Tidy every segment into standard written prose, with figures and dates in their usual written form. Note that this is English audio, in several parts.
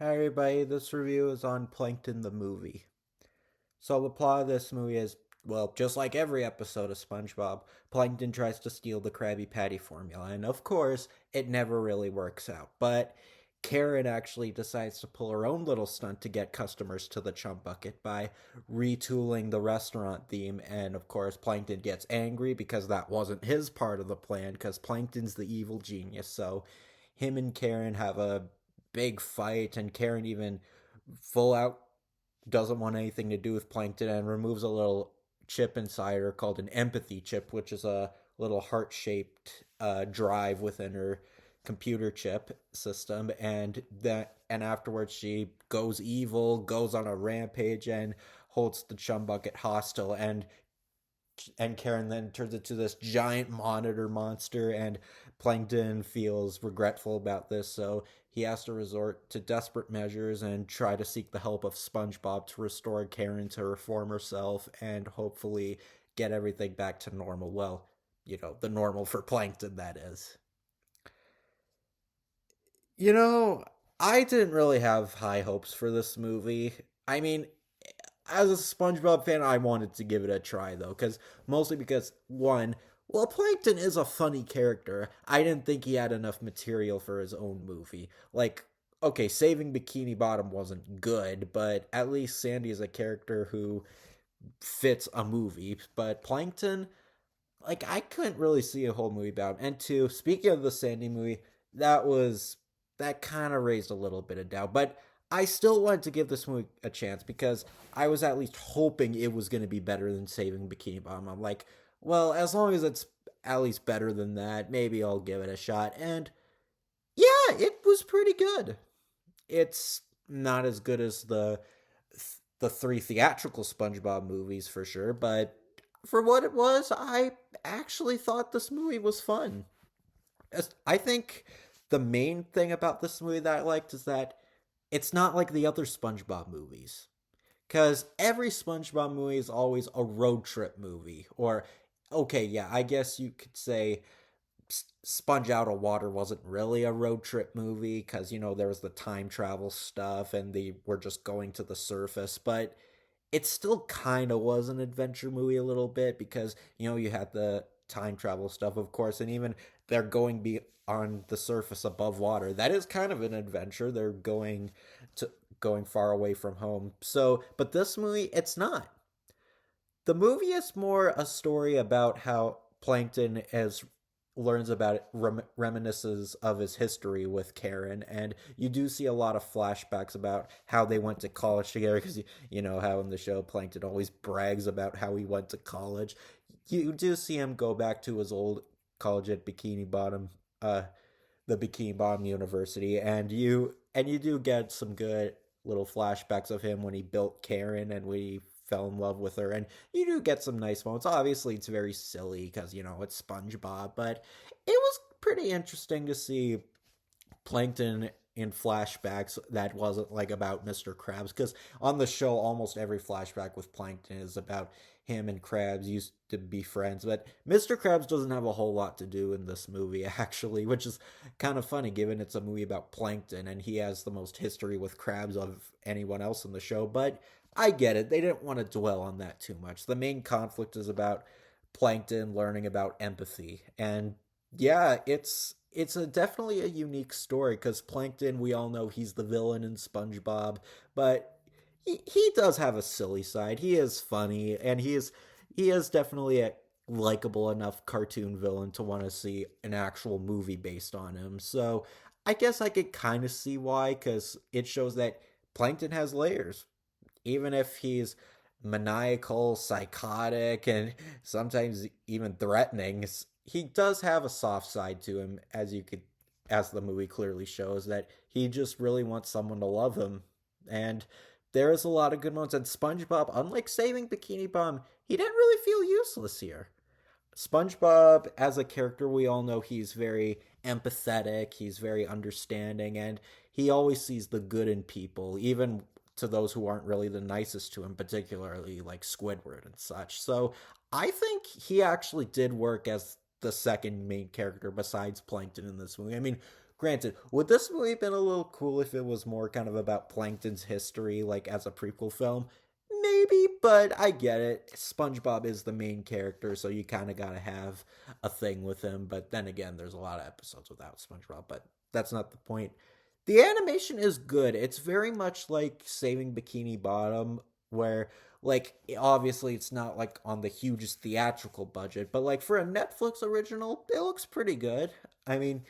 Hi everybody, this review is on Plankton the movie. So the plot of this movie is, well, just like every episode of SpongeBob, Plankton tries to steal the Krabby Patty formula, and of course, it never really works out. But Karen actually decides to pull her own little stunt to get customers to the Chum Bucket by retooling the restaurant theme, and of course, Plankton gets angry because that wasn't his part of the plan, because Plankton's the evil genius, so him and Karen have a big fight, and Karen even full out doesn't want anything to do with Plankton and removes a little chip inside her called an empathy chip, which is a little heart shaped drive within her computer chip system. And afterwards she goes evil, goes on a rampage, and holds the Chum Bucket hostile. And Karen then turns into this giant monitor monster, and Plankton feels regretful about this, so he has to resort to desperate measures and try to seek the help of SpongeBob to restore Karen to her former self and hopefully get everything back to normal. Well, the normal for Plankton, that is. You know, I didn't really have high hopes for this movie. I mean, as a SpongeBob fan, I wanted to give it a try though, mostly because one, well, Plankton is a funny character. I didn't think he had enough material for his own movie. Like, okay, Saving Bikini Bottom wasn't good, but at least Sandy is a character who fits a movie. But Plankton, like, I couldn't really see a whole movie about him. And two, speaking of the Sandy movie, that was that kind of raised a little bit of doubt. But I still wanted to give this movie a chance because I was at least hoping it was going to be better than Saving Bikini Bottom. I'm like, well, as long as it's at least better than that, maybe I'll give it a shot. And yeah, it was pretty good. It's not as good as the three theatrical SpongeBob movies for sure, but for what it was, I actually thought this movie was fun. I think the main thing about this movie that I liked is that it's not like the other SpongeBob movies. Because every SpongeBob movie is always a road trip movie. Or, okay, yeah, I guess you could say Sponge Out of Water wasn't really a road trip movie because, there was the time travel stuff and they were just going to the surface. But it still kind of was an adventure movie a little bit because you had the time travel stuff, of course, and even they're going be on the surface above water. That is kind of an adventure. They're going far away from home. So, but this movie, it's not. The movie is more a story about how Plankton as learns about reminiscences of his history with Karen, and you do see a lot of flashbacks about how they went to college together because you know how in the show Plankton always brags about how he went to college. You do see him go back to his old college at Bikini Bottom, the Bikini Bottom University, and you do get some good little flashbacks of him when he built Karen and we fell in love with her, and you do get some nice moments. Obviously it's very silly because it's SpongeBob, but it was pretty interesting to see Plankton in flashbacks that wasn't like about Mr. Krabs, because on the show almost every flashback with Plankton is about him and Krabs used to be friends, but Mr. Krabs doesn't have a whole lot to do in this movie actually, which is kind of funny given it's a movie about Plankton and he has the most history with Krabs of anyone else in the show. But I get it, they didn't want to dwell on that too much. The main conflict is about Plankton learning about empathy, and yeah, it's a definitely a unique story because Plankton, we all know he's the villain in SpongeBob, but he does have a silly side. He is funny, and he is definitely a likable enough cartoon villain to want to see an actual movie based on him. So I guess I could kind of see why, because it shows that Plankton has layers, even if he's maniacal, psychotic, and sometimes even threatening. He does have a soft side to him, as the movie clearly shows, that he just really wants someone to love him. And there is a lot of good moments. And SpongeBob, unlike Saving Bikini Bottom, he didn't really feel useless here. SpongeBob, as a character, we all know he's very empathetic, he's very understanding, and he always sees the good in people, even to those who aren't really the nicest to him, particularly like Squidward and such. So I think he actually did work as the second main character besides Plankton in this movie. I mean, Granted, would this movie been a little cool if it was more kind of about Plankton's history, like as a prequel film? Maybe, but I get it. SpongeBob is the main character, so you kind of gotta have a thing with him. But then again, there's a lot of episodes without SpongeBob, but that's not the point. The animation is good. It's very much like Saving Bikini Bottom, where like obviously it's not like on the hugest theatrical budget, but like for a Netflix original, it looks pretty good. I mean,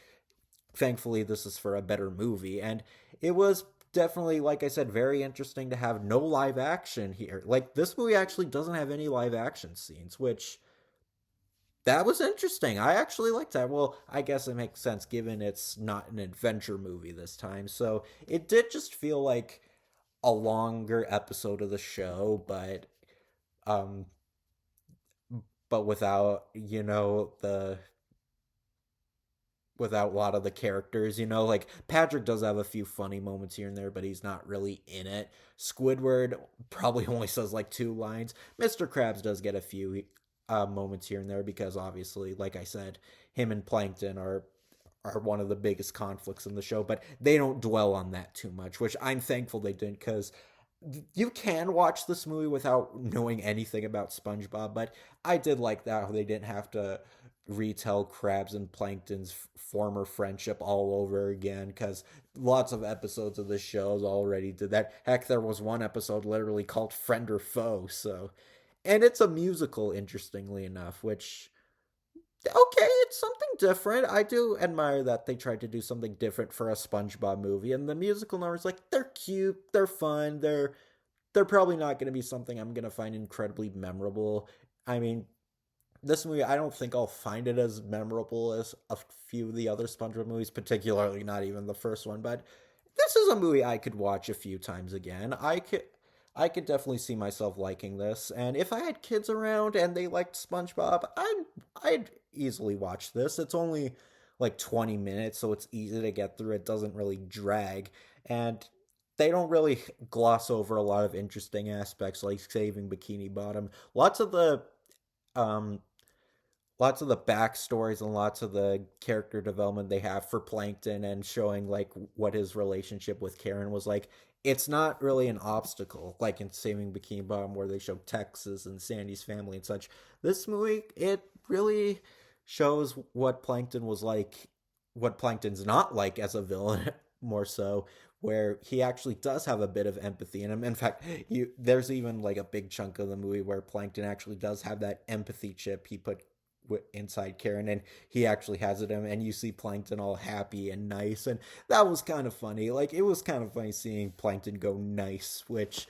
thankfully this is for a better movie, and it was definitely, like I said, very interesting to have no live action here. Like this movie actually doesn't have any live action scenes, which that was interesting. I actually liked that. Well, I guess it makes sense given it's not an adventure movie this time. So it did just feel like a longer episode of the show, um but without, the without a lot of the characters, like Patrick does have a few funny moments here and there, but he's not really in it. Squidward probably only says like two lines. Mr. Krabs does get a few moments here and there because obviously, like I said, him and Plankton are one of the biggest conflicts in the show, but they don't dwell on that too much, which I'm thankful they didn't, because you can watch this movie without knowing anything about SpongeBob, but I did like that how they didn't have to retell Krabs and Plankton's former friendship all over again, because lots of episodes of the shows already did that. Heck, there was one episode literally called Friend or Foe, so. And it's a musical, interestingly enough, which okay, it's something different. I do admire that they tried to do something different for a SpongeBob movie, and the musical numbers, like, they're cute, they're fun, they're probably not going to be something I'm going to find incredibly memorable. I mean, this movie, I don't think I'll find it as memorable as a few of the other SpongeBob movies, particularly not even the first one, but this is a movie I could watch a few times again. I could definitely see myself liking this, and if I had kids around and they liked SpongeBob, I'd easily watch this. It's only like 20 minutes, so it's easy to get through. It doesn't really drag, and they don't really gloss over a lot of interesting aspects like Saving Bikini Bottom. Um lots of the backstories and lots of the character development they have for Plankton, and showing like what his relationship with Karen was like. It's not really an obstacle like in Saving Bikini Bottom, where they show Texas and Sandy's family and such. This movie, it really shows what Plankton was like, what Plankton's not like as a villain, more so, where he actually does have a bit of empathy in him. In fact, there's even like a big chunk of the movie where Plankton actually does have that empathy chip he put inside Karen, and he actually has it in him, and you see Plankton all happy and nice, and that was kind of funny. Like, it was kind of funny seeing Plankton go nice, which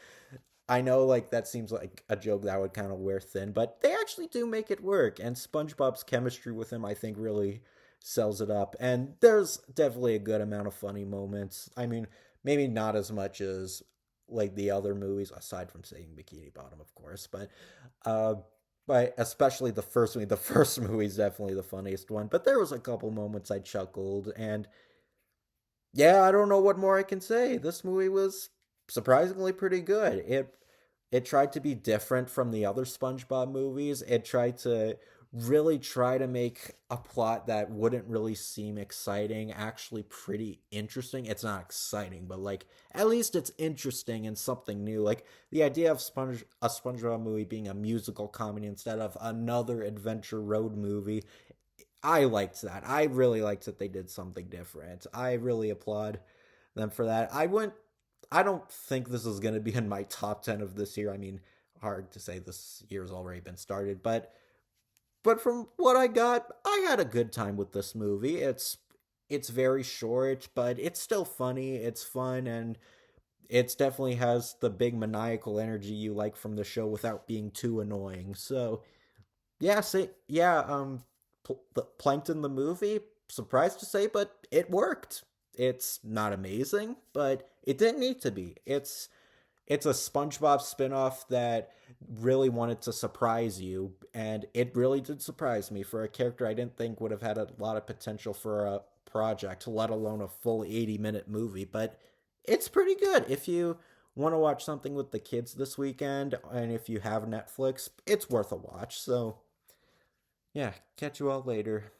I know like that seems like a joke that would kind of wear thin, but they actually do make it work, and SpongeBob's chemistry with him, I think, really sells it up. And there's definitely a good amount of funny moments. I mean, maybe not as much as like the other movies, aside from saying Bikini Bottom, of course, uh but especially the first movie. The first movie is definitely the funniest one, but there was a couple moments I chuckled, and yeah, I don't know what more I can say. This movie was surprisingly pretty good. It tried to be different from the other SpongeBob movies. It tried to really try to make a plot that wouldn't really seem exciting actually pretty interesting. It's not exciting, but like at least it's interesting and something new. Like the idea of a SpongeBob movie being a musical comedy instead of another adventure road movie, I liked that. I really liked that they did something different. I really applaud them for that. I don't think this is going to be in my top 10 of this year. I mean, hard to say, this year's already been started, but from what I got, I had a good time with this movie. It's very short, but it's still funny. It's fun, and it definitely has the big maniacal energy you like from the show without being too annoying. So, yeah, the Plankton the movie, surprised to say, but it worked. It's not amazing, but it didn't need to be. It's a SpongeBob spinoff that really wanted to surprise you, and it really did surprise me for a character I didn't think would have had a lot of potential for a project, let alone a full 80-minute movie. But it's pretty good. If you want to watch something with the kids this weekend, and if you have Netflix, it's worth a watch. So, yeah, catch you all later.